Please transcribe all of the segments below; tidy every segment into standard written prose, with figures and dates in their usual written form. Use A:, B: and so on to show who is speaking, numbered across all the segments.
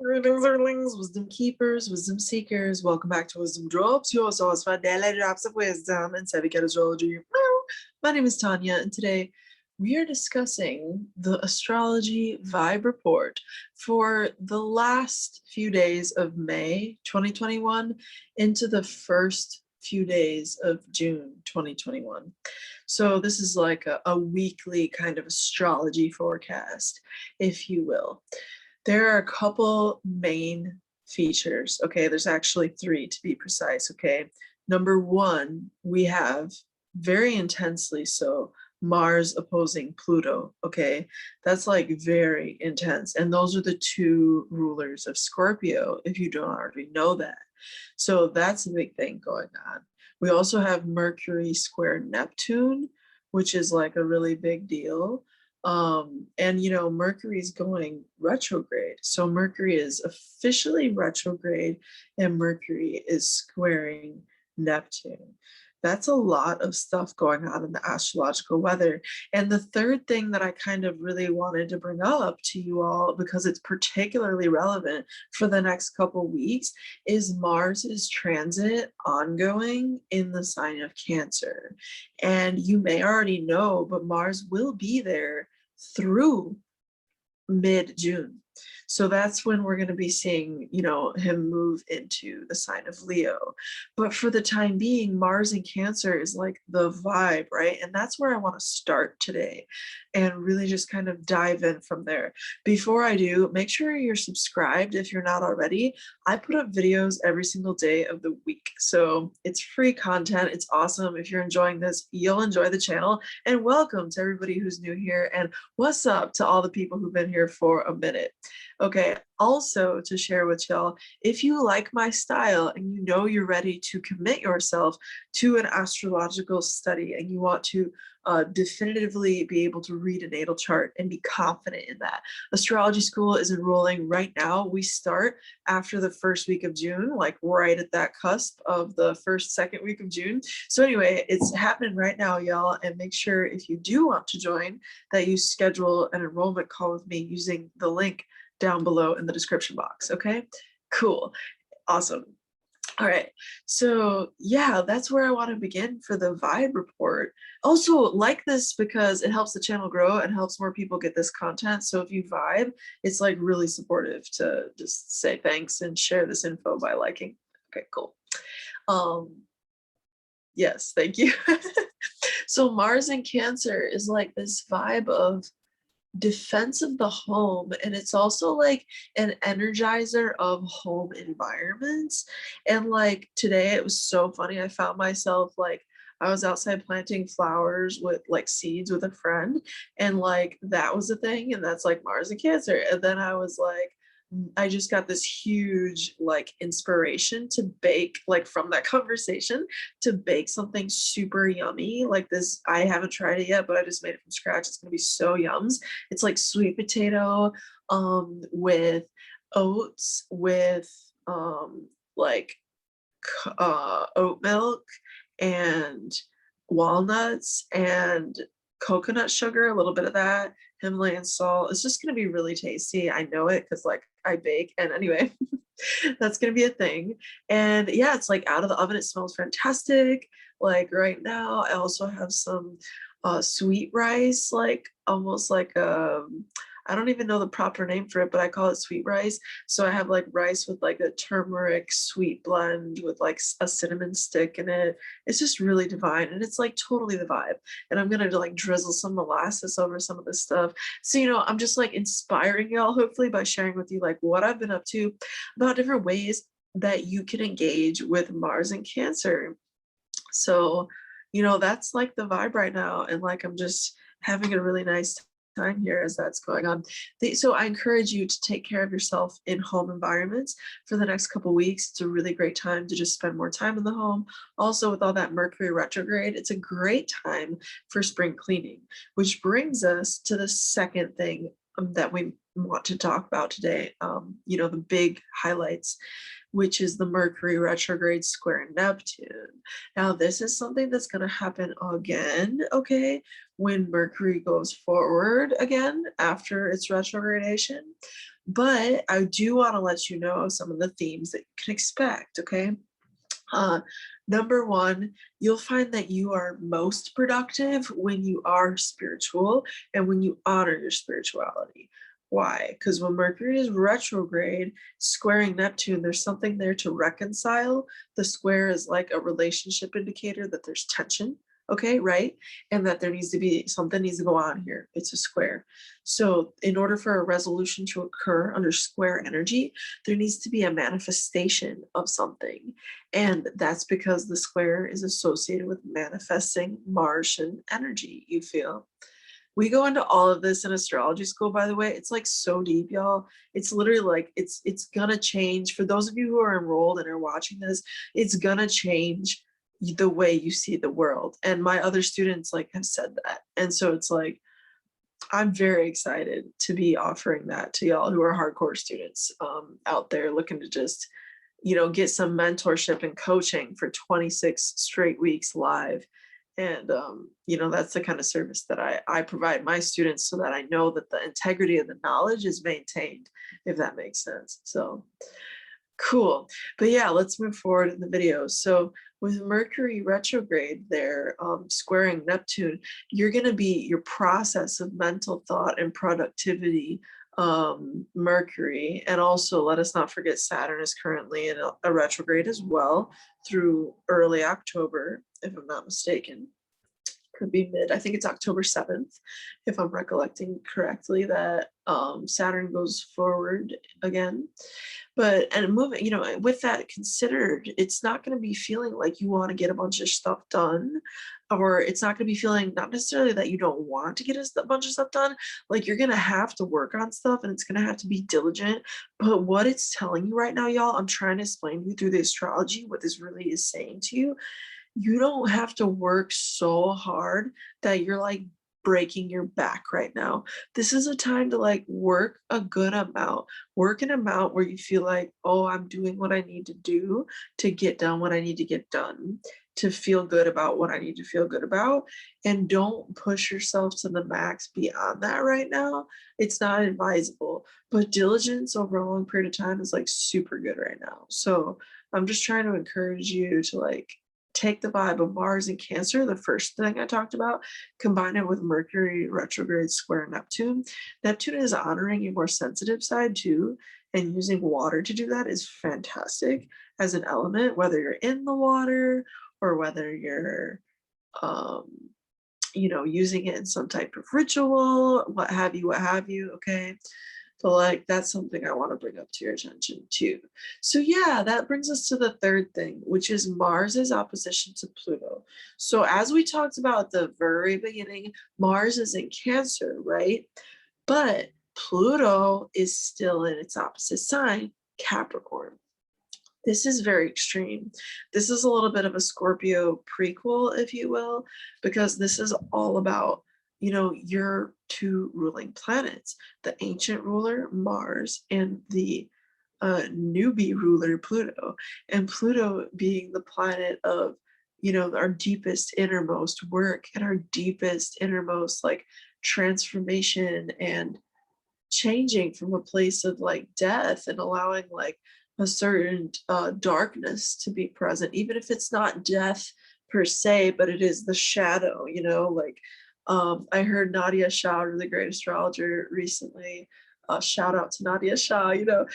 A: Greetings, Earthlings, wisdom keepers, wisdom seekers. Welcome back to Wizdom Dropz, your source for daily drops of wisdom and savvy astrology. My name is TONIA, and today we are discussing the astrology vibe report for the last few days of May 2021 into the first few days of June 2021. So this is like a weekly kind of astrology forecast, if you will. There are a couple main features. Okay, there's actually three to be precise. Okay, number one, we have very intensely so Mars opposing Pluto. Okay, that's like very intense, and those are the two rulers of Scorpio, if you don't already know that. So that's a big thing going on. We also have Mercury square Neptune, which is like a really big deal. And you know, Mercury is going retrograde. So Mercury is officially retrograde and Mercury is squaring Neptune. That's a lot of stuff going on in the astrological weather. And the third thing that I kind of really wanted to bring up to you all, because it's particularly relevant for the next couple weeks, is Mars's transit ongoing in the sign of Cancer. And you may already know, but Mars will be there through mid-June. So that's when we're going to be seeing, you know, him move into the sign of Leo. But for the time being, Mars in Cancer is like the vibe, right? And that's where I want to start today and really just kind of dive in from there. Before I do, make sure you're subscribed if you're not already. I put up videos every single day of the week. So it's free content. It's awesome. If you're enjoying this, you'll enjoy the channel. And welcome to everybody who's new here. And what's up to all the people who've been here for a minute. Okay, also to share with y'all, if you like my style and you know you're ready to commit yourself to an astrological study and you want to definitively be able to read a natal chart and be confident in that, astrology school is enrolling right now. We start after the first week of June, like right at that cusp of the second week of June. So anyway, it's happening right now, y'all, and make sure if you do want to join that you schedule an enrollment call with me using the link down below in the description box. Okay, cool, awesome. All right, so yeah, that's where I want to begin for the vibe report. Also, like this because it helps the channel grow and helps more people get this content. So if you vibe, it's like really supportive to just say thanks and share this info by liking. Okay, cool. Yes, thank you. So Mars in Cancer is like this vibe of defense of the home, and it's also like an energizer of home environments. And like today it was so funny, I found myself like I was outside planting flowers with like seeds with a friend, and like that was a thing, and that's like Mars and Cancer. And then I was like, I just got this huge like inspiration to bake, like from that conversation, to bake something super yummy like this. I haven't tried it yet, but I just made it from scratch. It's gonna be so yums. It's like sweet potato with oats with like oat milk and walnuts and coconut sugar, a little bit of that, Himalayan salt. It's just going to be really tasty. I know it because like I bake. And anyway, that's going to be a thing. And yeah, it's like out of the oven. It smells fantastic. Like right now, I also have some sweet rice, like almost like I don't even know the proper name for it, but I call it sweet rice. So I have like rice with like a turmeric sweet blend with like a cinnamon stick in it. It's just really divine, and it's like totally the vibe. And I'm gonna like drizzle some molasses over some of this stuff. So, you know, I'm just like inspiring y'all hopefully by sharing with you like what I've been up to, about different ways that you can engage with Mars and Cancer. So, you know, that's like the vibe right now. And like I'm just having a really nice time here as that's going on. So I encourage you to take care of yourself in home environments for the next couple weeks. It's a really great time to just spend more time in the home. Also, with all that Mercury retrograde, it's a great time for spring cleaning, which brings us to the second thing that we want to talk about today. You know, the big highlights, which is the Mercury retrograde square Neptune. Now, this is something that's going to happen again, okay, when Mercury goes forward again after its retrogradation. But I do want to let you know some of the themes that you can expect, okay? Number one, you'll find that you are most productive when you are spiritual and when you honor your spirituality. Why? Because when Mercury is retrograde, squaring Neptune, there's something there to reconcile. The square is like a relationship indicator that there's tension, okay, right? And that there needs to be something needs to go on here. It's a square. So in order for a resolution to occur under square energy, there needs to be a manifestation of something. And that's because the square is associated with manifesting Martian energy, you feel. We go into all of this in astrology school, by the way. It's like so deep, y'all. It's literally like it's gonna change. For those of you who are enrolled and are watching this, it's gonna change the way you see the world. And my other students like have said that. And so it's like I'm very excited to be offering that to y'all who are hardcore students out there looking to just, you know, get some mentorship and coaching for 26 straight weeks live. And, you know, that's the kind of service that I provide my students so that I know that the integrity of the knowledge is maintained, if that makes sense. So cool. But yeah, let's move forward in the video. So with Mercury retrograde there, squaring Neptune, you're going to be your process of mental thought and productivity, Mercury. And also let us not forget Saturn is currently in a retrograde as well through early October, if I'm not mistaken. Could be mid, I think it's October 7th, if I'm recollecting correctly, that Saturn goes forward again. But and moving, you know, with that considered, it's not going to be feeling like you want to get a bunch of stuff done, or it's not going to be feeling not necessarily that you don't want to get a bunch of stuff done. Like you're going to have to work on stuff and it's going to have to be diligent. But what it's telling you right now, y'all, I'm trying to explain to you through the astrology what this really is saying to you. You don't have to work so hard that you're like breaking your back right now. This is a time to like work a good amount, work an amount where you feel like, oh, I'm doing what I need to do to get done what I need to get done, to feel good about what I need to feel good about. And don't push yourself to the max beyond that right now. It's not advisable, but diligence over a long period of time is like super good right now. So I'm just trying to encourage you to like take the vibe of Mars and Cancer, the first thing I talked about, combine it with Mercury retrograde square Neptune. Neptune is honoring your more sensitive side too, and using water to do that is fantastic as an element, whether you're in the water or whether you're, you know, using it in some type of ritual, what have you, okay? So like that's something I want to bring up to your attention too. So yeah, that brings us to the third thing, which is Mars's opposition to Pluto. So as we talked about at the very beginning, Mars is in Cancer, right? But Pluto is still in its opposite sign, Capricorn. This is very extreme. This is a little bit of a Scorpio prequel, if you will, because this is all about, you know, your two ruling planets, the ancient ruler, Mars, and the newbie ruler, Pluto. And Pluto being the planet of, you know, our deepest, innermost work and our deepest, innermost, like, transformation and changing from a place of, like, death and allowing, like, a certain darkness to be present, even if it's not death per se, but it is the shadow, you know, like I heard Nadia Shah, the great astrologer, recently, shout out to Nadia Shah, you know,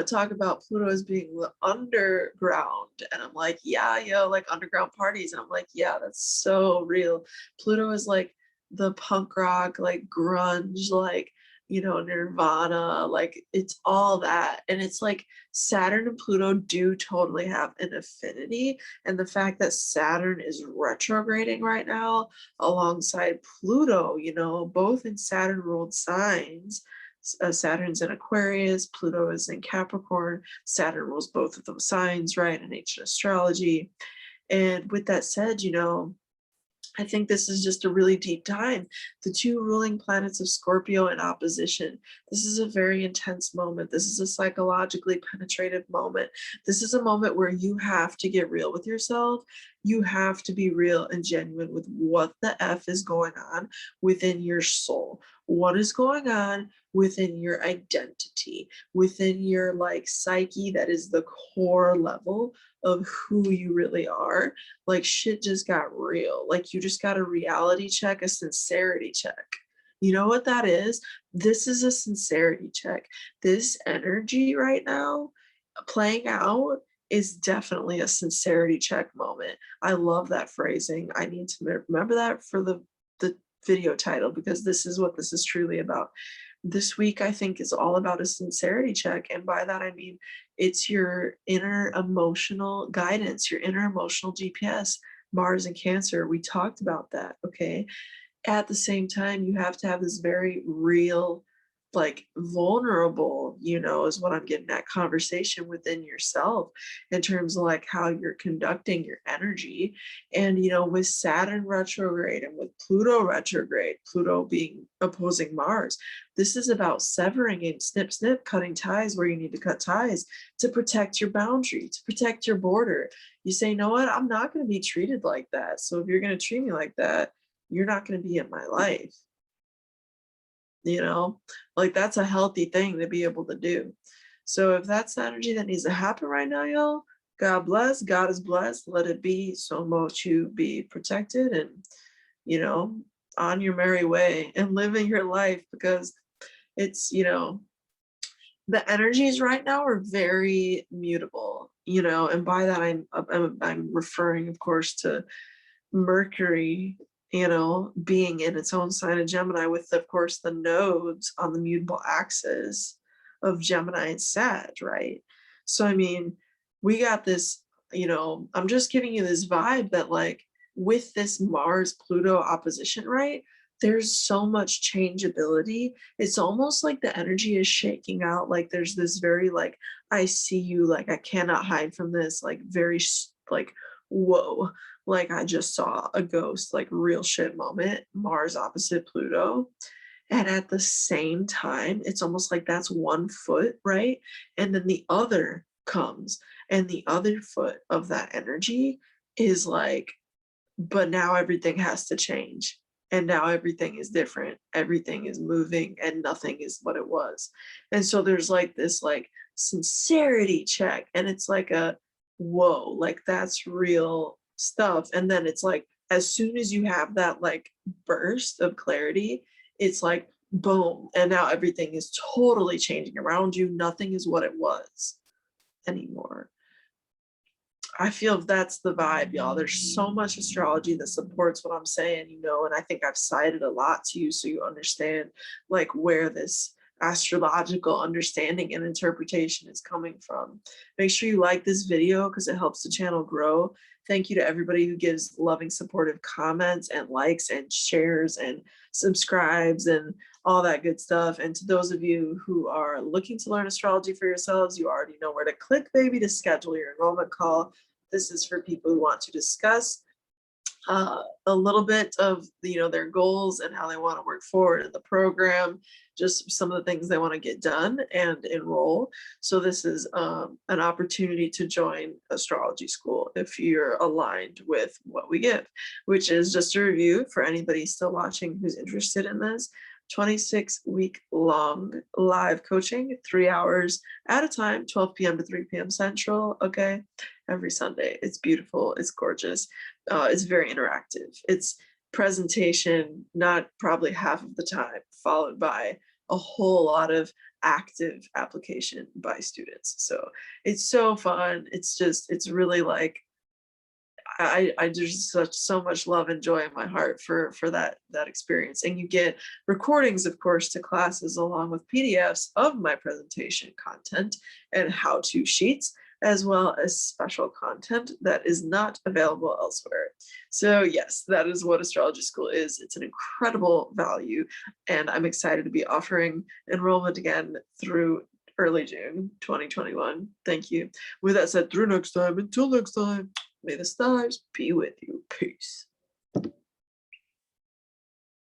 A: talk about Pluto as being the underground. And I'm like, yeah, yo, like underground parties. And I'm like, yeah, that's so real. Pluto is like the punk rock, like grunge, like, you know, Nirvana, like it's all that. And it's like Saturn and Pluto do totally have an affinity. And the fact that Saturn is retrograding right now alongside Pluto, you know, both in Saturn ruled signs. Saturn's in Aquarius, Pluto is in Capricorn. Saturn rules both of those signs, right, in ancient astrology. And with that said, you know, I think this is just a really deep time. The two ruling planets of Scorpio in opposition. This is a very intense moment. This is a psychologically penetrative moment. This is a moment where you have to get real with yourself. You have to be real and genuine with what the F is going on within your soul. what is going on within your identity, within your like psyche, that is the core level of who you really are. Like shit just got real. Like you just got a reality check, a sincerity check. You know what that is? This is a sincerity check. This energy right now playing out is definitely a sincerity check moment. I love that phrasing. I need to remember that for the video title, because this is what this is truly about. This week, I think, is all about a sincerity check. And by that, I mean, it's your inner emotional guidance, your inner emotional GPS, Mars and Cancer. We talked about that, okay? At the same time, you have to have this very real, like vulnerable, is what I'm getting at, conversation within yourself in terms of like how you're conducting your energy. And with Saturn retrograde and with Pluto retrograde, Pluto being opposing Mars, this is about severing and snip, cutting ties where you need to cut ties to protect your boundary, to protect your border. You say, you know what, I'm not going to be treated like that. So if you're going to treat me like that, you're not going to be in my life. Like that's a healthy thing to be able to do. So if that's the energy that needs to happen right now, y'all, God bless, God is blessed, let it be. So much you be protected and, on your merry way and living your life, because it's, the energies right now are very mutable, and by that I'm referring, of course, to Mercury, being in its own sign of Gemini, with, of course, the nodes on the mutable axis of Gemini and Sag, right? So, I mean, we got this, I'm just giving you this vibe that, like, with this Mars-Pluto opposition, right, there's so much changeability. It's almost like the energy is shaking out. Like, there's this very, like, I see you, like, I cannot hide from this, like, very, like, whoa, like I just saw a ghost, like real shit moment, Mars opposite Pluto. And at the same time, it's almost like that's one foot, right? And then the other comes, and the other foot of that energy is like, but now everything has to change. And now everything is different. Everything is moving and nothing is what it was. And so there's like this like sincerity check. And it's like a, whoa, like that's real stuff. And then it's like, as soon as you have that like burst of clarity, it's like boom, and now everything is totally changing around you. Nothing is what it was anymore. I feel that's the vibe, y'all. There's so much astrology that supports what I'm saying, and I think I've cited a lot to you so you understand like where this astrological understanding and interpretation is coming from. Make sure you like this video because it helps the channel grow. Thank you to everybody who gives loving, supportive comments and likes and shares and subscribes and all that good stuff. And to those of you who are looking to learn astrology for yourselves, you already know where to click, baby, to schedule your enrollment call. This is for people who want to discuss a little bit of their goals and how they want to work forward in the program, just some of the things they want to get done and enroll. So this is an opportunity to join astrology school if you're aligned with what we give, which is just a review for anybody still watching who's interested in this. 26-week long live coaching, 3 hours at a time, 12 p.m. to 3 p.m. Central, okay? Every Sunday. It's beautiful. It's gorgeous. It's very interactive. It's presentation, not probably half of the time, followed by a whole lot of active application by students. So it's so fun. It's really like, I just so much love and joy in my heart for that experience. And you get recordings, of course, to classes along with PDFs of my presentation content and how-to sheets, as well as special content that is not available elsewhere. So yes, that is what astrology school is. It's an incredible value, and I'm excited to be offering enrollment again through early June 2021. Thank you. With that said, through next time, until next time, may the stars be with you. Peace.